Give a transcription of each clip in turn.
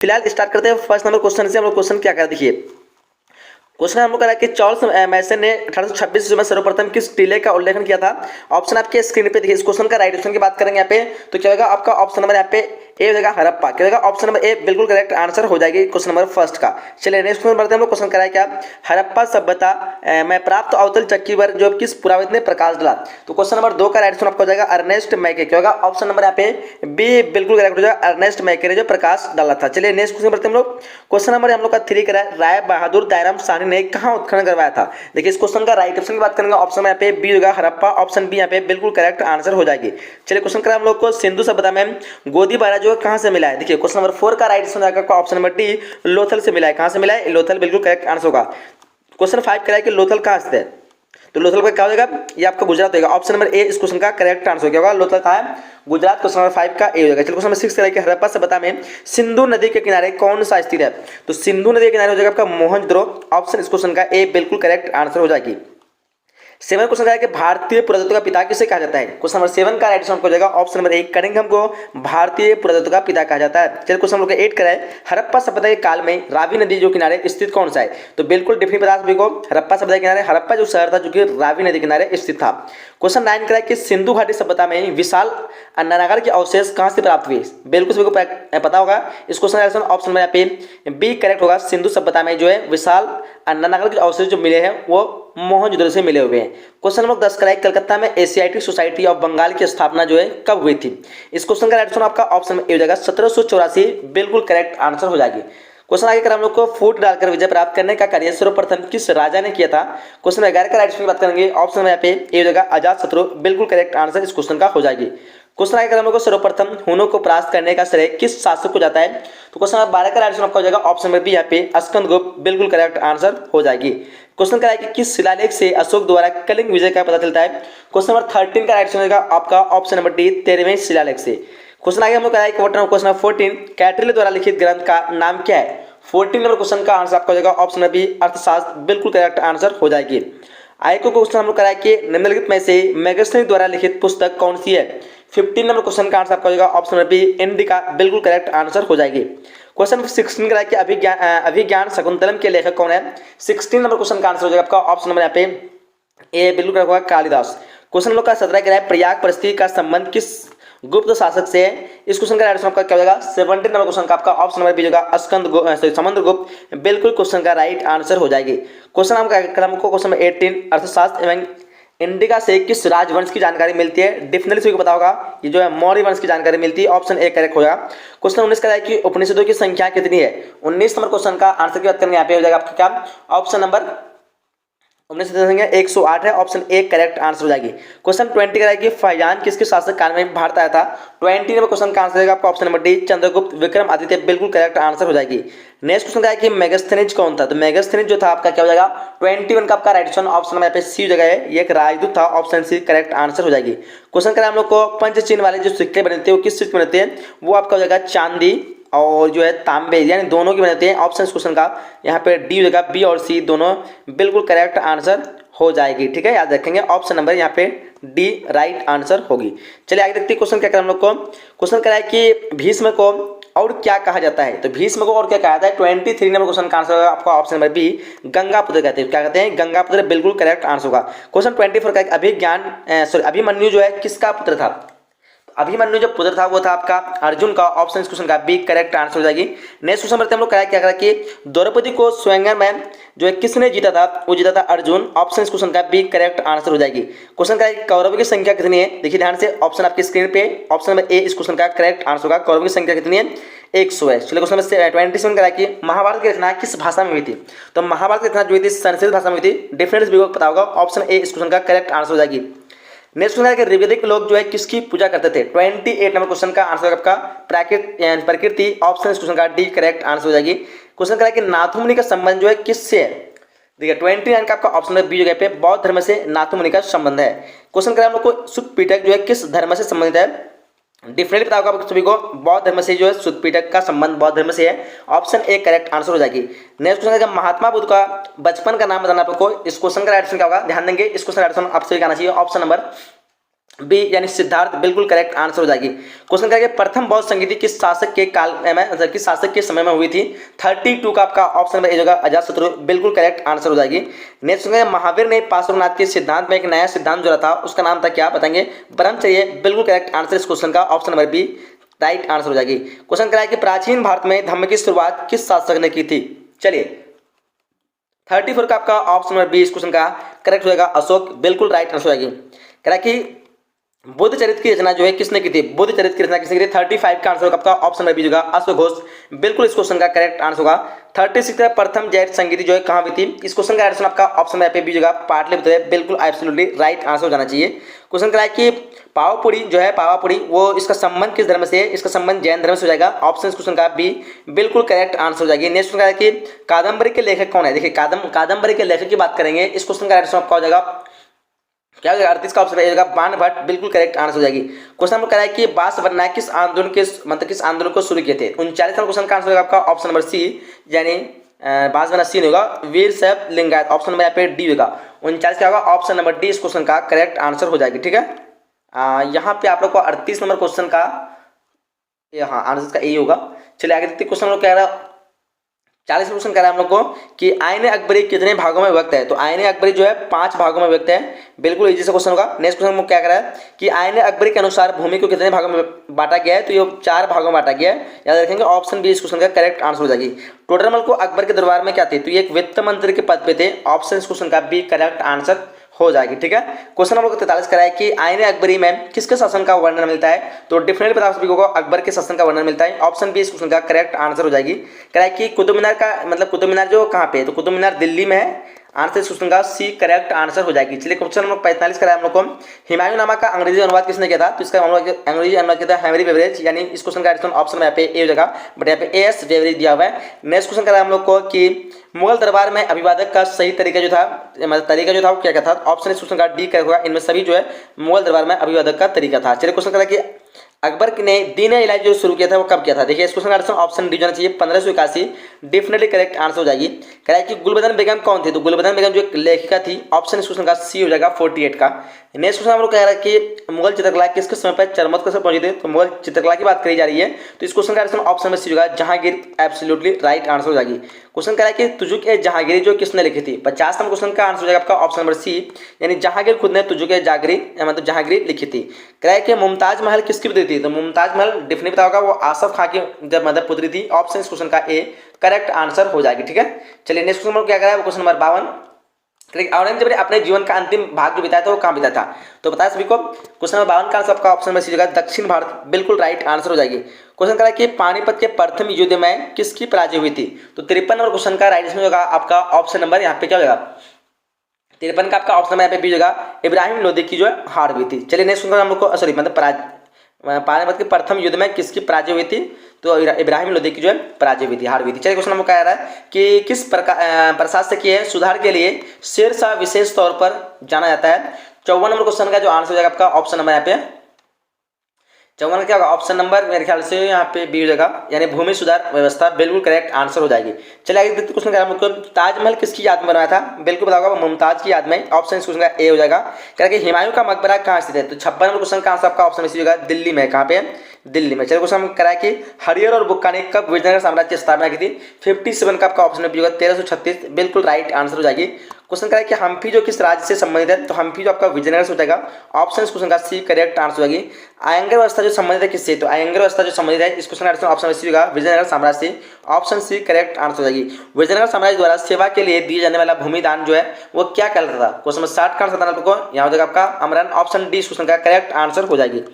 फिलहाल स्टार्ट करते हैं फर्स्ट नंबर क्वेश्चन से। हम लोग क्वेश्चन क्या कर देखिए, क्वेश्चन हम लोग करा कि चार्ल्स मैसन ने 1826 ईस्वी में सर्वप्रथम किस टीले का उल्लेखन किया था। ऑप्शन आपके स्क्रीन पे देखिए। इस क्वेश्चन का राइट ऑप्शन की बात करेंगे यहाँ पे तो क्या होगा आपका ऑप्शन नंबर यहाँ पे ए हो जाएगा हड़प्पा। क्या होगा ऑप्शन नंबर ए बिल्कुल करेक्ट आंसर हो जाएगी क्वेश्चन नंबर फर्स्ट का। चलिए नेक्स्ट क्वेश्चन बढ़ते हैं। हम लोग क्वेश्चन कराया क्या, हड़प्पा सभ्यता में प्राप्त अवतल चक्की पर जो किस पुराविद ने प्रकाश डाला। तो क्वेश्चन नंबर 2 का राइट ऑप्शन आपको हो जाएगा अर्नेस्ट मैके। क्या होगा ऑप्शन नंबर यहाँ पे बी बिल्कुल करेक्ट हो जाएगा, अर्नेस्ट मैके ने जो प्रकाश डाला था। चलिए नेक्स्ट क्वेश्चन बढ़ते हैं हम लोग। क्वेश्चन नंबर हम लोग का 3 करा राय बहादुर दायराम साहनी ने कहाँ उत्खनन करवाया था। देखिए इस क्वेश्चन का राइट ऑप्शन की बात करेंगे ऑप्शन में यहाँ पे बी होगा हड़प्पा, ऑप्शन बी यहाँ पे बिल्कुल करेक्ट आंसर हो जाएगी। चलिए क्वेश्चन करें हम लोग को सिंधु सभ्यता में गोदी बारा जो कहां से मिला है। देखिए क्वेश्चन नंबर 4 का राइट आंसर आएगा ऑप्शन नंबर डी लोथल से मिला है। कहां से मिला है, लोथल बिल्कुल करेक्ट आंसर होगा। क्वेश्चन 5 कराया कि लोथल कहां स्थित है, तो लोथल का क्या हो जाएगा, ये आपका गुजरात होगा। ऑप्शन नंबर ए इस क्वेश्चन का करेक्ट आंसर क्या होगा, लोथल कहां है, गुजरात। क्वेश्चन नंबर 5 का ए हो जाएगा। चलिए क्वेश्चन नंबर 6 कराया कि हड़प्पा सभ्यता में सिंधु नदी के किनारे कौन सा स्थित है। तो सिंधु नदी के किनारे हो जाएगा आपका मोहनजोदड़ो, ऑप्शन इस क्वेश्चन का ए बिल्कुल करेक्ट आंसर हो जाएगी। 7 क्वेश्चन का है कि भारतीय पुरातत्व का पिता किसे कहा जाता है। क्वेश्चन नंबर 7 का राइट आंसर हो जाएगा ऑप्शन नंबर 1 कनिंघम को भारतीय पुरातत्व का पिता कहा जाता है। चलिए क्वेश्चन नंबर 8 का है हड़प्पा सभ्यता के काल में रावी नदी जो किनारे स्थित कौन सा है। तो बिल्कुल डिफरेंट पता सभी को, हड़प्पा सभ्यता के किनारे हड़प्पा जो शहर था जो कि रावी नदी किनारे स्थित था। क्वेश्चन 9 का है कि सिंधु घाटी सभ्यता में विशाल अन्नानगर के अवशेष कहां से प्राप्त हुए। बिल्कुल सभी को पता होगा। इस क्वेश्चन का ऑप्शन में यहाँ पे बी करेक्ट होगा। सिंधु सभ्यता में जो है विशाल अन्नानगर के अवशेष जो मिले हैं वो मोहनजोदड़ो से मिले हुए हैं। क्वेश्चन नंबर 10 का कलकत्ता में एशियाटिक सोसाइटी ऑफ बंगाल की स्थापना जो है कब हुई थी। इस क्वेश्चन का राइट आंसर आपका ऑप्शन में ए हो जाएगा 1784 बिल्कुल करेक्ट आंसर हो जाएगी। क्वेश्चन आगे कर हम लोग को फूट डालकर विजय प्राप्त करने का कार्य सर्वप्रथम किस राजा ने किया था। क्वेश्चन 11 का राइट आंसर की बात करेंगे ऑप्शन में यहाँ पे ए हो जाएगा अजातशत्रु बिल्कुल करेक्ट आंसर इस क्वेश्चन का हो जाएगी। क्वेश्चन आगे कर हम लोग को सर्वप्रथम हुनों को परास्त करने का श्रेय किस शासक को जाता है। तो क्वेश्चन नंबर 12 का राइट आंसर आपका हो जाएगा ऑप्शन में बी यहाँ पे स्कंदगुप्त बिल्कुल करेक्ट आंसर हो जाएगी। क्वेश्चन का है कि किस शिलालेख से अशोक द्वारा कलिंग विजय का पता चलता है। क्वेश्चन नंबर 13 का राइट आंसर होगा आपका ऑप्शन नंबर डी 13वें शिलालेख से। क्वेश्चन आगे हम लोग कराया कि क्वेश्चन नंबर 14 कैटरिले द्वारा लिखित ग्रंथ का नाम क्या है। 14 नंबर क्वेश्चन का आंसर आपका हो जाएगा ऑप्शन नंबर बी अर्थशास्त्र बिल्कुल करेक्ट आंसर हो जाएगी। आगे को क्वेश्चन हम लोग कराया कि निम्नलिखित में से मेगस्थनी द्वारा लिखित पुस्तक कौन सी है। 15 नंबर क्वेश्चन का आंसर आपका हो जाएगा ऑप्शन नंबर बी इंडिका बिल्कुल करेक्ट आंसर हो जाएगी। क्वेश्चन 16 का कि अभिज्ञान शकुंतलम के लेखक कौन है। 16 नंबर क्वेश्चन का आंसर हो जाएगा आपका ऑप्शन नंबर यहाँ पे ए बिल्कुल करेक्ट होगा कालिदास। क्वेश्चन लोग का 17 का प्रयाग परिस्थिति का संबंध किस गुप्त शासक से है। इस क्वेश्चन का राइट आंसर आपका क्या हो जाएगा 17 नंबर क्वेश्चन का आपका ऑप्शन नंबर बी होगा समुद्रगुप्त बिल्कुल क्वेश्चन का राइट आंसर हो जाएगी। क्वेश्चन हमको क्वेश्चन नंबर 18 अर्थशास्त्र एवं इंडिका से किस राजवंश की जानकारी मिलती है। डेफिनेटली सभी को पता होगा ये जो है मौर्य वंश की जानकारी मिलती है, ऑप्शन ए करेक्ट हो जाएगा। क्वेश्चन 19 का है कि उपनिषदों की संख्या कितनी है। 19 नंबर क्वेश्चन का आंसर की बात करेंगे यहाँ पे हो जाएगा आपका क्या ऑप्शन नंबर 108 है, ऑप्शन ए करेक्ट आंसर हो जाएगी। क्वेश्चन 20 का है कि फैजान किसके शासक काल में भारत आया था। 20 नंबर क्वेश्चन का आंसर रहेगा आपका option number D Chandragupta Vikram Aditya बिल्कुल करेक्ट आंसर हो जाएगी। नेक्स्ट क्वेश्चन का है कि मेगास्थनीज कौन था। तो मेगास्थनीज जो था आपका क्या हो जाएगा 21 का आपका राइट ऑप्शन नंबर पे सी हो जाएगा, ये एक राजदूत था, ऑप्शन सी करेक्ट आंसर हो जाएगी। क्वेश्चन करें हम लोग को पंचचिन्ह वाले जो सिक्के बनते हैं वो किस चीज के बनते हैं, वो आपका हो जाएगा चांदी और जो है तांबे यानी दोनों की बनाते हैं। ऑप्शन इस क्वेश्चन का यहाँ पे डी हो जाएगा, बी और सी दोनों बिल्कुल करेक्ट आंसर हो जाएगी। ठीक है, याद रखेंगे ऑप्शन नंबर यहाँ पे डी राइट आंसर होगी। चलिए आगे देखते हैं क्वेश्चन क्या करें हम लोग को। क्वेश्चन करा है कि भीष्म को और क्या कहा जाता है। तो भीष्म को और क्या कहा जाता है। 23 नंबर क्वेश्चन का आंसर होगा आपका ऑप्शन नंबर बी गंगापुत्र कहते हैं। क्या कहते हैं गंगापुत्र बिल्कुल करेक्ट आंसर होगा। क्वेश्चन 24 का अभिमन्यु जो है किसका पुत्र था। अभिमन्यु जो पुत्र था वो था आपका अर्जुन का, ऑप्शन इस क्वेश्चन का बी करेक्ट आंसर हो जाएगी। नेक्स्ट क्वेश्चन बढ़ते हम लोग क्या करा कि द्रौपदी को स्वयंवर में जो है किसने जीता था, वो जीता था अर्जुन, ऑप्शन इस क्वेश्चन का बी करेक्ट आंसर हो जाएगी। क्वेश्चन का कौरव की संख्या कितनी है, देखिए ध्यान से ऑप्शन आपकी स्क्रीन पे ऑप्शन नंबर ए इस क्वेश्चन का करेक्ट आंसर होगा। कौरव की संख्या कितनी है 100 है। चलिए क्वेश्चन नंबर 27 करा कि महाभारत की रचना किस भाषा में हुई थी। तो महाभारत की रचना जो हुई थी संस्कृत भाषा में हुई थी, डेफिनेटली पता होगा, ऑप्शन ए इस क्वेश्चन का करेक्ट आंसर हो जाएगी। नेक्स्ट क्वेश्चन है कि ऋग्वेदिक लोग जो है किसकी पूजा करते थे। 28 नंबर क्वेश्चन का आंसर आपका प्रकृति, ऑप्शन इस क्वेश्चन का डी करेक्ट आंसर हो जाएगी। क्वेश्चन करा कि नाथु मुनि का संबंध जो है किससे है। देखिए 29 का आपका ऑप्शन बी जगह पे बौद्ध धर्म से नाथु मुनि का संबंध है। क्वेश्चन करा हम लोग को सुत पिटक जो है किस धर्म से संबंधित है। डिफरेंट पता होगा सभी को, बौद्ध धर्म से जो है सुत पिटक का संबंध बौद्ध धर्म से है, ऑप्शन ए करेक्ट आंसर हो जाएगी। नेक्स्ट क्वेश्चन है महात्मा बुद्ध का बचपन का नाम बताना आपको। इस क्वेश्चन का राइट आंसर क्या होगा, ध्यान देंगे इस क्वेश्चन का राइट आंसर आपसे आना चाहिए ऑप्शन नंबर बी यानी सिद्धार्थ बिल्कुल करेक्ट आंसर हो जाएगी। क्वेश्चन करेंगे प्रथम बौद्ध संगीति किस शासक के काल में मतलब किस शासक के समय में हुई थी। 32 का आपका ऑप्शन में होगा अजातशत्रु बिल्कुल करेक्ट आंसर हो जाएगी। नेक्स्ट क्वेश्चन महावीर ने पार्श्वनाथ के सिद्धांत में एक नया सिद्धांत जोड़ा था, उसका नाम था क्या, बताएंगे ब्रह्मचर्य बिल्कुल करेक्ट आंसर इस क्वेश्चन का option number B right answer हो जाएगी। क्वेश्चन कराया कि प्राचीन भारत में धम्म की शुरुआत किस शासक ने की थी। चलिए 34 का आपका ऑप्शन नंबर बी इस क्वेश्चन का करेक्ट हो जाएगा अशोक बिल्कुल राइट आंसर हो जाएगी। कह रहा कि बुद्ध चरित्र की रचना जो है किसने की थी, बुद्ध चरित्र की रचना किसने की थी। 35 का आंसर होगा आपका ऑप्शन नंबर बी होगा अश्वघोष बिल्कुल इस क्वेश्चन का करेक्ट आंसर होगा। 36 का प्रथम जैन संगीति जो है कहाँ हुई थी, इस क्वेश्चन का आंसर आपका ऑप्शन नंबर बी होगा पाटलिपुत्र बिल्कुल एब्सोल्युटली राइट आंसर हो जाना चाहिए। क्वेश्चन कराया कि पावापुरी जो है पावापुरी वो इसका संबंध किस धर्म से है, इसका संबंध जैन धर्म से हो जाएगा ऑप्शन इस क्वेश्चन का बी बिल्कुल करेक्ट आंसर हो जाएगी। नेक्स्ट क्वेश्चन कि कादम्बरी के लेखक कौन है। देखिए कादम्बरी के लेखक की बात करेंगे, इस क्वेश्चन का आंसर आपका हो जाएगा क्या हो जाएगा 38 का ऑप्शन रहेगा बाण भट्ट बिल्कुल करेक्ट आंसर हो जाएगी। क्वेश्चन नंबर कराया कि बास वर्नायक किस आंदोलन के मतलब किस आंदोलन को शुरू किए थे। 39 क्वेश्चन का आंसर होगा आपका ऑप्शन नंबर सी यानी बास वर्ना सी होगा वीर साहब लिंगायत ऑप्शन नंबर यहाँ पे डी होगा। 39 क्या होगा ऑप्शन नंबर डी इस क्वेश्चन का करेक्ट आंसर हो जाएगी। ठीक है यहाँ पे आप लोग को 38 नंबर क्वेश्चन का हाँ आंसर का ए होगा। चलिए आगे देखते क्वेश्चन लोग कह रहा 40 क्वेश्चन कह रहा है हम लोग को कि आईने अकबरी कितने भागों में विभक्त है। तो आईने अकबरी जो है 5 भागों में विभक्त है बिल्कुल इजी सा क्वेश्चन होगा। नेक्स्ट क्वेश्चन क्या कह रहा है कि आईने अकबरी के अनुसार भूमि को कितने भागों में बांटा गया है। तो ये 4 भागों में बांटा गया है, याद रखेंगे ऑप्शन बी इस क्वेश्चन का करेक्ट आंसर हो जाएगी। टोडरमल को अकबर के दरबार में क्या थे, तो ये एक वित्त मंत्री के पद पे थे ऑप्शन इस क्वेश्चन का बी करेक्ट आंसर हो जाएगी। ठीक है क्वेश्चन हम लोग 43 कराया कि आईने अकबरी में किसके शासन का वर्णन मिलता है। तो डिफरेंट पता सभी को अकबर के शासन का वर्णन मिलता है ऑप्शन बी इस क्वेश्चन का करेक्ट आंसर हो जाएगी। कराया कि कुतुब मीनार का मतलब कुतुब मीनार जो कहाँ पे है, तो कुतुब मीनार दिल्ली में है आंसर इस क्वेश्चन का सी करेक्ट आंसर हो जाएगी। चलिए क्वेश्चन नंबर 45 कराया हम लोग को हिमायू नामा का अंग्रेजी अनुवाद किसने किया था। तो इसका अंग्रेजी अनुवाद किया था हेनरी बेवरेज यानी इस क्वेश्चन का ऑप्शन में यहाँ पे ए हो जाएगा बट यहाँ पे एस बेवरेज दिया हुआ है। नेक्स्ट क्वेश्चन कराया हम लोग को कि मुगल दरबार में अभिवादक का सही तरीका जो था मतलब तरीका जो था वो क्या था। ऑप्शन इस क्वेश्चन का डी करेक्ट होगा। इनमें सभी जो है मुगल दरबार में अभिवादक का तरीका था। चलिए क्वेश्चन करा कि अकबर ने दीन इलाज जो शुरू किया था वो कब किया था। देखिए इस क्वेश्चन का आंसर ऑप्शन डी जाना चाहिए 1581 डेफिनेटली करेक्ट आंसर हो जाएगी। कह रहा है कि गुलबदन बेगम कौन थी। तो गुलबदन बेगम जो एक लेखिका थी ऑप्शन इस क्वेश्चन का सी हो जाएगा 48 का। नेक्स्ट क्वेश्चन हम लोग कह रहा है कि मुगल चित्रकला किसके समय पर चरमोत्कर्ष पर पहुंची थी। तो मुगल चित्रकला की बात करी जा रही है तो इस क्वेश्चन का आंसर ऑप्शन में सी होगा जहांगीर एब्सोल्युटली राइट आंसर हो जाएगी। क्वेश्चन कह रहा है कि तुजुक ए जहांगीरी जो किसने लिखी थी। 50 नंबर क्वेश्चन का आंसर हो जाएगा आपका ऑप्शन नंबर सी यानी जहांगीर खुद ने तुजुक ए जागरी मतलब जहांगीरी लिखी थी। कह रहा है कि मुमताज महल किसकी पुत्री थी। तो मुमताज महल डिफिनेटली पता होगा वो आसफ खां की जब मतलब पुत्री थी ऑप्शन इस क्वेश्चन का ए करेक्ट आंसर हो जाएगी। ठीक है चलिए नेक्स्ट क्वेश्चन क्या करा है क्वेश्चन नंबर 52 औरंगजेब ने अपने जीवन का अंतिम भाग जो बिताया था वो कहाँ बिताया था। तो बताया सभी को क्वेश्चन नंबर 52 का आंसर आपका ऑप्शन में सी होगा दक्षिण भारत बिल्कुल राइट आंसर हो जाएगी। क्वेश्चन करा कि पानीपत के प्रथम युद्ध में किसकी पराजय हुई थी। तो 53 नंबर क्वेश्चन का राइट आंसर होगा आपका ऑप्शन नंबर यहाँ पे क्या होगा 53 का आपका ऑप्शन नंबर यहाँ पे बी होगा इब्राहिम लोदी की जो है हार हुई थी। चलिए नेक्स्ट क्वेश्चन हम लोग को सॉरी मतलब पानीपत के प्रथम युद्ध में किसकी पराजय हुई थी। तो इब्राहिम लोदी की जो है पराजय हुई थी हार हुई थी। चलिए क्वेश्चन नंबर क्या आ रहा है कि किस प्रशासकीय सुधार के लिए शेरशाह विशेष तौर पर जाना जाता है। 54 नंबर क्वेश्चन का जो आंसर हो जाएगा आपका ऑप्शन नंबर यहाँ पे 54 क्या होगा ऑप्शन नंबर मेरे ख्याल से यहाँ पे बी हो जाएगा यानी भूमि सुधार व्यवस्था बिल्कुल करेक्ट आंसर हो जाएगी। चलिए आगे देखते क्वेश्चन का ताजमहल किसकी याद में बनवाया था। बिल्कुल बताओगा मुमताज की याद में ऑप्शन इस क्वेश्चन का ए हो जाएगा। क्या कि हिमायू का मकबरा कहाँ स्थित है। तो 56 नंबर क्वेश्चन का आंसर आपका ऑप्शन में सी होगा दिल्ली में। कहाँ पे दिल्ली में। चलिए क्वेश्चन हम कराया कि हरियर और बुक्का ने कब विजयनगर साम्राज्य की स्थापना की थी। 57 का आपका ऑप्शन में बी होगा 1336 बिल्कुल राइट आंसर हो जाएगी। क्वेश्चन कराया कि हम्पी जो किस राज्य से संबंधित है। तो हम्पी जो आपका विजयनगर से हो जाएगा ऑप्शन इस क्वेश्चन का सी करेक्ट आंसर हो जाएगी। आयंगर व्यवस्था जो संबंधित है किससे। तो आयंगर व्यवस्था जो संबंधित है इस क्वेश्चन का ऑप्शन सी होगा विजयनगर साम्राज्य से ऑप्शन सी करेक्ट आंसर हो जाएगी। विजयनगर साम्राज्य द्वारा सेवा के लिए दिए जाने वाला भूमि दान जो है वो क्या कहलाता था। क्वेश्चन नंबर 60 का आंसर आपको यहाँ हो जाएगा आपका अमरन ऑप्शन डी इस क्वेश्चन का करेक्ट आंसर हो जाएगी।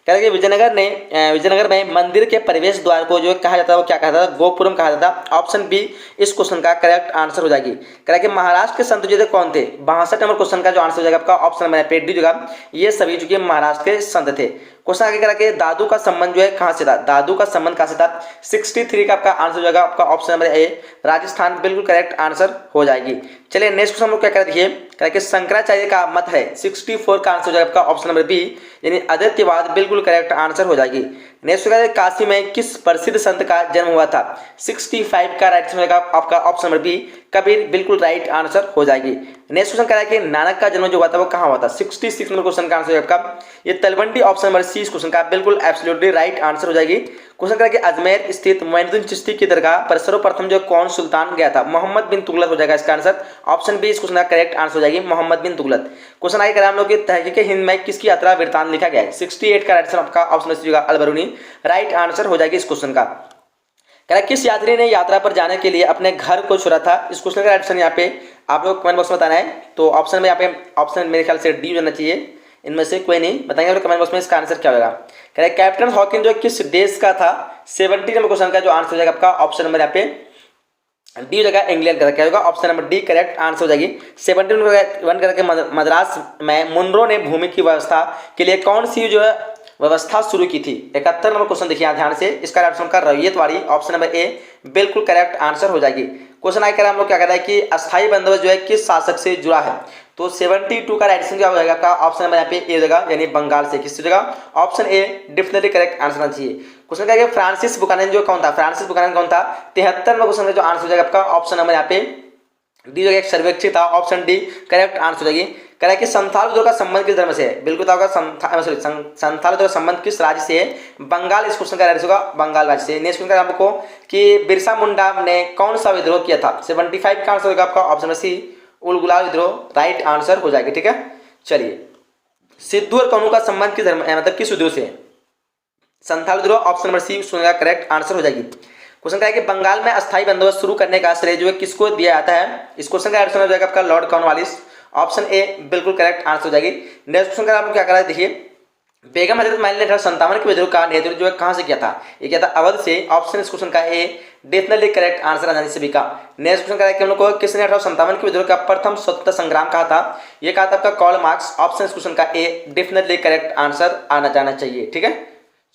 कह रहे विजयनगर में मंदिर के प्रवेश द्वार को जो कहा जाता है वो क्या कहता था गोपुरम कहा जाता है ऑप्शन बी इस क्वेश्चन का करेक्ट आंसर हो जाएगी। कह रहे कि महाराष्ट्र के संत जो थे कौन थे। 62 नंबर क्वेश्चन का जो आंसर हो जाएगा आपका ऑप्शन नंबर पे डी होगा ये सभी जो कि महाराष्ट्र के संत थे। क्वेश्चन आगे करा के दादू का संबंध जो है कहाँ से था। दादू का संबंध कहाँ से था 63 का आपका आंसर हो जाएगा आपका ऑप्शन नंबर ए राजस्थान बिल्कुल करेक्ट आंसर हो जाएगी। चलिए नेक्स्ट क्वेश्चन हम लोग क्या कर देखिए कह कि शंकराचार्य का मत है 64 का आंसर हो जाएगा आपका ऑप्शन नंबर बी यानी अद्वैतवाद बिल्कुल करेक्ट आंसर हो जाएगी। नेक्स्ट होगा काशी में किस प्रसिद्ध संत का जन्म हुआ था? 65 का राइट आंसर आपका ऑप्शन नंबर बी कबीर, बिल्कुल राइट आंसर हो जाएगी। नेक्स्ट क्वेश्चन कह रहा है कि नानक का जन्म जो हुआ था वो कहाँ हुआ था? 66 नंबर क्वेश्चन का आंसर आपका ये तलवंडी, ऑप्शन नंबर सी इस क्वेश्चन का बिल्कुल एब्सोल्युटली राइट आंसर हो जाएगी। क्वेश्चन कह रहा है कि अजमेर स्थित मोइनुद्दीन चिश्ती की दरगाह पर सर्वप्रथम जो कौन सुल्तान गया था? मोहम्मद बिन तुगलक हो जाएगा इसका आंसर, ऑप्शन बी इस क्वेश्चन का करेक्ट आंसर हो जाएगी, मोहम्मद बिन तुगलक। क्वेश्चन आगे करें हम लोग की तहकीक हिंद में किसकी यात्रा वृत्तांत लिखा गया है? 68 का राइट आंसर आपका ऑप्शन सी अल बरूनी राइट आंसर हो जाएगी इस क्वेश्चन का। कह रहा है किस यात्री ने यात्रा पर जाने के लिए अपने घर को छोड़ा था? इस क्वेश्चन का राइट आंसर यहाँ पे आप लोग कमेंट बॉक्स में बताना है। तो ऑप्शन में यहाँ पे ऑप्शन मेरे ख्याल से डी होना चाहिए, इनमें से कोई नहीं बताएंगे कमेंट बॉक्स में इसका आंसर क्या होगा। कह रहा है कैप्टन हॉकिंस जो किस देश का था? 70 नंबर क्वेश्चन का जो आंसर हो जाएगा आपका ऑप्शन नंबर यहाँ पे डी हो जाएगा, इंग्लैंड का। क्या होगा? Option number D correct answer हो जाएगी। 71 करके मद्रास में मुनरो ने भूमि की व्यवस्था के लिए कौन सी जो है व्यवस्था शुरू की थी? 71 नंबर क्वेश्चन देखिए ध्यान से, इसका ऑप्शन का रैयतवाड़ी, ऑप्शन नंबर ए बिल्कुल करेक्ट आंसर हो जाएगी। क्वेश्चन आगे हम लोग क्या कर रहे हैं कि अस्थायी बंदोबस्त जो है किस शासक से जुड़ा है? तो 72 का राइट आंसर क्या हो जाएगा आपका ऑप्शन नंबर यहाँ पे ए जगह यानी बंगाल से। किससे जगह? Option A definitely correct answer आना चाहिए। क्वेश्चन क्या है फ्रांसिस बुकानन जो कौन था? फ्रांसिस बुकानन कौन था? 73 नंबर क्वेश्चन का जो आंसर हो जाएगा आपका ऑप्शन नंबर यहाँ पे डी जो एक सर्वेक्षी था, ऑप्शन डी करेक्ट आंसर हो जाएगी। कह रहा है कि संथाल विद्रोह का संबंध किस धर्म से है? बिल्कुल होगा संथाल विद्रोह का संबंध किस राज्य से है? बंगाल इस क्वेश्चन का राइट होगा, बंगाल राज्य से। नेक्स्ट क्वेश्चन हमको कि बिरसा मुंडा ने कौन सा विद्रोह किया था? 75 का आंसर होगा आपका ऑप्शन नंबर सी उलगुलाल विद्रोह राइट आंसर हो जाएगा। ठीक है, चलिए सिद्धू और कन्हू का संबंध किस धर्म मतलब किस विद्रोह से है? संथाल विद्रोह, ऑप्शन नंबर सी सुनेगा करेक्ट आंसर हो जाएगी। क्वेश्चन क्या है कि बंगाल में अस्थायी बंदोबस्त शुरू करने का श्रेय जो है किसको दिया जाता है? इस क्वेश्चन का आंसर हो जाएगा आपका लॉर्ड कॉर्नवालिस, ऑप्शन ए बिल्कुल करेक्ट आंसर हो जाएगी। नेक्स्ट क्वेश्चन का आपको क्या करा है देखिए, बेगम हजरत महल ने 1857 के विद्रोह का नेतृत्व जो है कहां से किया था? ये क्या था? अवध से, ऑप्शन इस क्वेश्चन का ए डेफिनेटली करेक्ट आंसर आ जाने से भी का। नेक्स्ट क्वेश्चन है कि हम लोग को किसने 1857 के विद्रोह का प्रथम स्वतंत्रता संग्राम कहा था? ये कहा था आपका कार्ल मार्क्स, ऑप्शन इस क्वेश्चन का ए डेफिनेटली करेक्ट आंसर आना जाना चाहिए। ठीक है,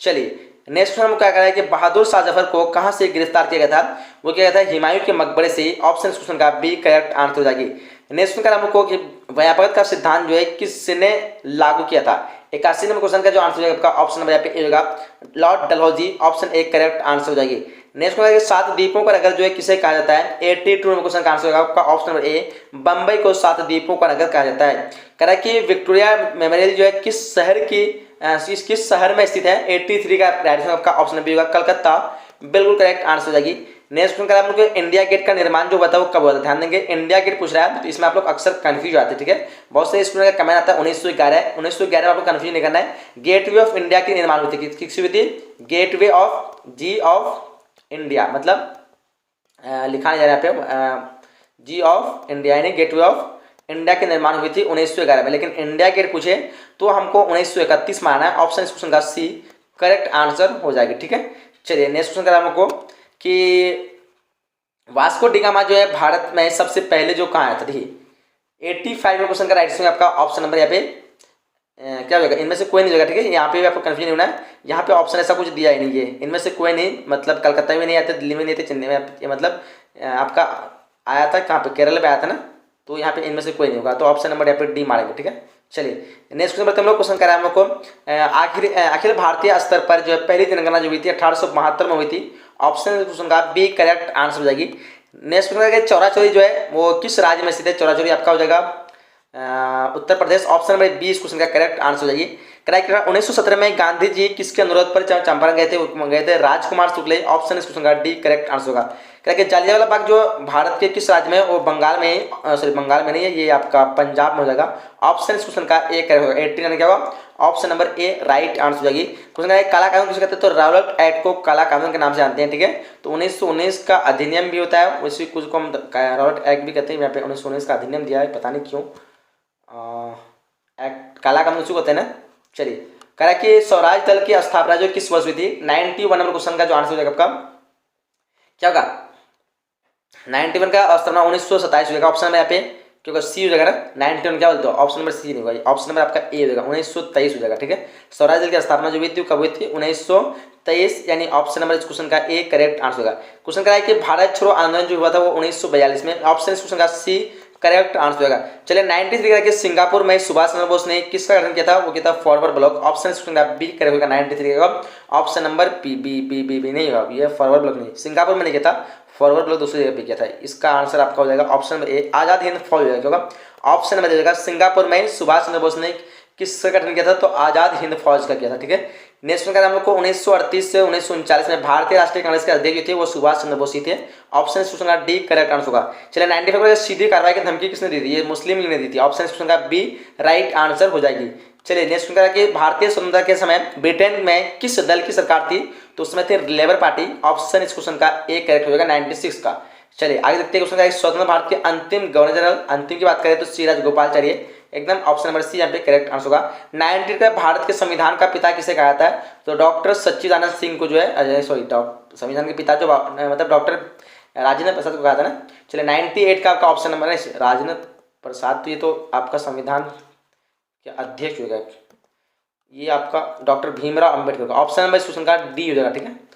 चलिए नेक्स्ट क्वेश्चन हम क्या कर रहे हैं कि बहादुर शाह जफर को कहां से गिरफ्तार किया गया था? वो क्या था? हुमायूं के मकबरे से, ऑप्शन इस क्वेश्चन का बी करेक्ट आंसर हो जाएगी। नेक्स्ट क्वेश्चन हमको कि व्यापकता का सिद्धांत जो है किसने लागू किया था? 81 नंबर क्वेश्चन का जो आंसर हो जाएगा आपका ऑप्शन नंबर यहाँ पे ए होगा Lord Dalhousie, option A correct answer हो जाएगी। नेक्स्ट क्वेश्चन 7 द्वीपों का नगर जो है किसे कहा जाता है? 82 नंबर क्वेश्चन का आंसर होगा आपका ऑप्शन नंबर ए बंबई को 7 द्वीपों का नगर कहा जाता है। कह रहा है कि विक्टोरिया मेमोरियल जो है किस शहर की किस शहर में स्थित है? 83 का राइट आंसर आपका ऑप्शन बी होगा कलकत्ता, बिल्कुल करेक्ट आंसर हो जाएगी। नेक्स्ट क्वेश्चन आप लोग इंडिया गेट का निर्माण जो बताओ कब हुआ था? ध्यान देंगे इंडिया गेट पूछ रहा है तो इसमें आप लोग अक्सर कंफ्यूज आते हैं। ठीक है, बहुत से स्टूडेंट का कमेंट आता है 1911 आप लोग कंफ्यूज नहीं करना है। गेटवे ऑफ इंडिया की निर्माण हुई थी, किसकी हुई थी? Gateway of G of India, मतलब लिखा नहीं जा रहा है यहाँ पे जी ऑफ इंडिया यानी गेटवे ऑफ इंडिया के निर्माण हुई थी 1911 में, लेकिन इंडिया गेट पूछे तो हमको 1931 माना है, ऑप्शन इस क्वेश्चन का सी करेक्ट आंसर हो जाएगी। ठीक है, चलिए नेक्स्ट क्वेश्चन करा हमको कि वास्को डिगामा जो है भारत में सबसे पहले जो कहाँ आया था? देखिए 85 में क्वेश्चन का राइट आंसर आपका ऑप्शन नंबर यहाँ पे क्या होगा? इनमें से कोई नहीं होगा। ठीक है, यहाँ पे भी आपको कंफ्यूजन नहीं होना है, यहाँ पे ऑप्शन ऐसा कुछ दिया ही नहीं है, इनमें से कोई नहीं, मतलब कलकत्ता में नहीं आते, दिल्ली में नहीं थे, चेन्नई में, मतलब आपका आया था कहाँ पे? केरल में आया था ना, तो यहाँ पे इनमें से कोई नहीं होगा, तो ऑप्शन नंबर यहाँ पे डी मारेंगे। ठीक है, चलिए नेक्स्ट क्वेश्चन हम लोग क्वेश्चन करा हम लोग को अखिल भारतीय स्तर पर जो है पहली जनगणना जो हुई थी 1872 में हुई थी, ऑप्शन क्वेश्चन का बी करेक्ट आंसर हो जाएगी। नेक्स्ट क्वेश्चन चौरा चौरी जो है वो किस राज्य में स्थित है? चौरा चौरी आपका हो जाएगा Uttar Pradesh, option number B इस क्वेश्चन का करेक्ट आंसर हो जाएगी। करेक्ट 1917 में गांधी जी किसके अनुरोध पर चंपारण गए थे? राजकुमार शुक्ल, ऑप्शन इस क्वेश्चन का डी करेक्ट आंसर होगा। करेक्ट जालियांवाला बाग जो भारत के किस राज्य में है? वो बंगाल में, सॉरी बंगाल में नहीं है, ये आपका पंजाब में हो जाएगा, ऑप्शन इस क्वेश्चन का ए करेक्ट होगा। 89 क्या होगा? Option number A right answer हो जाएगी। क्वेश्चन का काला कानून किसे कहते हैं? तो रॉबर्ट एक्ट को काला कानून के नाम से जानते हैं। ठीक है, तो 1919 का अधिनियम भी होता है, उसी कुछ को हम रॉबर्ट एक्ट भी कहते हैं। यहाँ पे 1919 का अधिनियम दिया है, पता नहीं क्यों एक्ट काला कानून उसी को कहते हैं ना। चलिए कह रहा है कि स्वराज दल की स्थापना जो किस वर्ष हुई थी? 91 नंबर क्वेश्चन का जो आंसर हो जाएगा आपका क्या होगा? 91 का स्थापना 1927 होगा, ऑप्शन में यहाँ पे क्योंकि सी हो जाएगा ना, 91 क्या बोलते हो? ऑप्शन नंबर सी नहीं होगा, ऑप्शन नंबर आपका ए हो जाएगा, 1923 हो जाएगा। ठीक है, स्वराज दल की स्थापना जो हुई थी कब हुई थी? 1923 यानी ऑप्शन नंबर इस क्वेश्चन का ए करेक्ट आंसर होगा। क्वेश्चन करा है कि भारत छोड़ो आंदोलन जो हुआ था वो 1942 में, ऑप्शन इस क्वेश्चन का सी करेक्ट आंसर होगा। चलिए 93 के सिंगापुर में सुभाष चंद्र बोस ने किसका गठन किया था, वो किया था forward block. Option B correct होगा 93 का option number B B B B B नहीं होगा, ये फॉरवर्ड ब्लॉक नहीं, सिंगापुर में नहीं किया था, फॉरवर्ड ब्लॉक दूसरी जगह पे किया था। इसका आंसर आपका हो जाएगा option number A Azad Hind फौज हो जाएगा। ऑप्शन नंबर जाएगा सिंगापुर में सुभाष चंद्र बोस ने किसका गठन किया था, तो आजाद हिंद फौज का किया था। ठीक है, नेक्स्ट हम लोग को 1938 से 1939 में भारतीय राष्ट्रीय कांग्रेस के अध्यक्ष जो थे वो सुभाष चंद्र बोस ही थे। Option question D correct answer होगा। चलिए 95 को सीधी कार्रवाई की धमकी किसने दी थी, ये मुस्लिम लीग ने दी थी। ऑप्शन क्वेश्चन का बी राइट आंसर हो जाएगी। चलिए नेक्स्ट क्वेश्चन कि भारतीय स्वतंत्रता के समय ब्रिटेन में किस दल की सरकार थी, तो उसमें थे लेबर पार्टी। ऑप्शन इस क्वेश्चन का ए करेक्ट हो जाएगा 96 का। चलिए आगे देखते हैं क्वेश्चन का स्वतंत्र भारत के अंतिम गवर्नर जनरल, अंतिम की बात करें तो सी राजगोपालाचार्य, एकदम ऑप्शन नंबर सी यहाँ पे करेक्ट आंसर होगा। 93 का भारत के संविधान का पिता किसे कहा जाता है, तो डॉक्टर सच्चिदानंद सिंह को जो है सॉरी संविधान के पिता जो मतलब डॉक्टर राजेंद्र प्रसाद को कहा था ना। चलिए 98 का आपका ऑप्शन नंबर है राजेंद्र प्रसाद, तो ये तो आपका संविधान के अध्यक्ष हो गए, ये आपका डॉक्टर भीमराव अम्बेडकर का। ऑप्शन नंबर इस क्वेश्चन का डी हो जाएगा। ठीक है,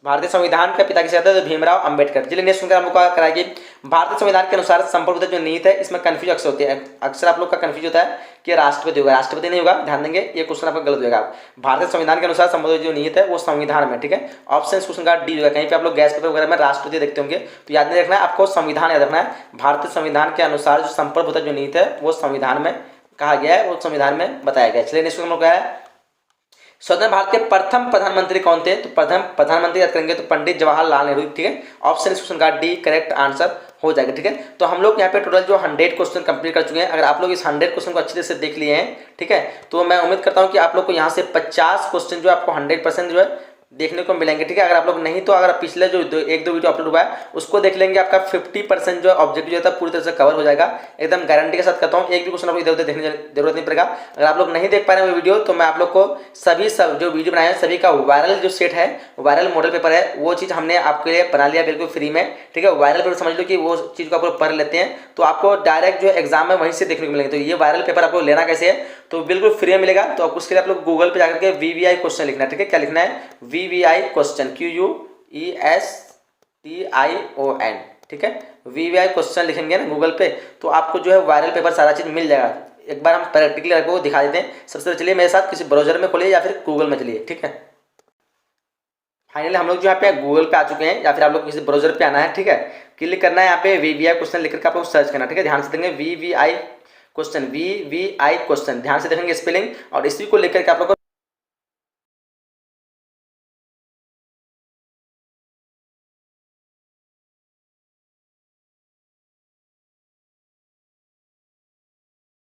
भारतीय संविधान का पिता किसे कहते हैं, तो भीमराव अंबेडकर। चलिए नेक्स्ट क्वेश्चन हम लोग का कराया कि भारतीय संविधान के अनुसार संप्रभुता जो नीति है इसमें कंफ्यूज अक्सर होती है, अक्सर आप लोग का कंफ्यूज होता है कि राष्ट्रपति होगा, राष्ट्रपति नहीं होगा, ध्यान देंगे ये क्वेश्चन आपका गलत होगा। भारतीय संविधान के अनुसार संप्रभुता जो नीति है वो संविधान में। ठीक है, ऑप्शन क्वेश्चन का डी होगा। कहीं पे आप लोग गैस पेपर वगैरह में राष्ट्रपति देखते होंगे तो याद नहीं रखना है, आपको संविधान याद रखना है। भारतीय संविधान के अनुसार जो संप्रभुता जो नीति है वो संविधान में कहा गया है, वो संविधान में बताया गया है। चलिए नेक्स्ट हम लोग क्या है, स्वतंत्र भारत के प्रथम प्रधानमंत्री कौन थे, तो प्रथम प्रधानमंत्री याद करेंगे तो पंडित जवाहरलाल नेहरू। ठीक है, ऑप्शन इस क्वेश्चन का डी करेक्ट आंसर हो जाएगा। ठीक है, तो हम लोग यहाँ पे टोटल जो 100 क्वेश्चन कंप्लीट कर चुके हैं। अगर आप लोग इस 100 क्वेश्चन को अच्छी तरह से देख लिए हैं, ठीक है, तो मैं उम्मीद करता हूँ कि आप लोग को यहाँ से 50 क्वेश्चन जो आपको 100% जो है देखने को मिलेंगे। ठीक है, अगर आप लोग नहीं तो अगर पिछले जो एक दो वीडियो अपलोड हुआ है उसको देख लेंगे, आपका 50% जो ऑब्जेक्टिव जो है पूरी तरह से कवर हो जाएगा, एकदम गारंटी के साथ कहता हूँ। एक भी क्वेश्चन आपको इधर उधर देखने की जरूरत नहीं पड़ेगा। अगर आप लोग नहीं देख पा रहे हैं वो वीडियो, तो मैं आप लोग को सभी जो वीडियो बनाए हैं सभी का वायरल जो सेट है, वायरल मॉडल पेपर है, वो चीज़ हमने आपके लिए बना लिया बिल्कुल फ्री में। ठीक है, वायरल पेपर समझ लो कि वो चीज़ को आप लोग पढ़ लेते हैं तो आपको डायरेक्ट जो एग्जाम में वहीं से देखने को मिलेंगे। तो ये वायरल पेपर आपको लेना कैसे है, तो बिल्कुल फ्री में मिलेगा। तो उसके लिए आप लोग गूगल पे जाकर के VVI क्वेश्चन लिखना है। ठीक है, क्या लिखना है, VVI क्वेश्चन QUESTION। ठीक है, VVI क्वेश्चन लिखेंगे ना गूगल पे तो आपको जो है वायरल पेपर सारा चीज़ मिल जाएगा। एक बार हम प्रैक्टिकली आपको दिखा देते हैं। सबसे पहले चलिए मेरे साथ किसी ब्राउजर में खोलिए या फिर गूगल में चलिए। ठीक है, फाइनली हम लोग जो यहाँ पे गूगल पे आ चुके हैं या फिर आप लोग किसी ब्राउजर पे आना है। ठीक है, क्लिक करना है यहाँ पे VVI क्वेश्चन लिख करके आप लोग सर्च करना। ठीक है, ध्यान से देंगे VVI क्वेश्चन, VVI क्वेश्चन, ध्यान से देखेंगे स्पेलिंग और इसी को लेकर के आप लोग को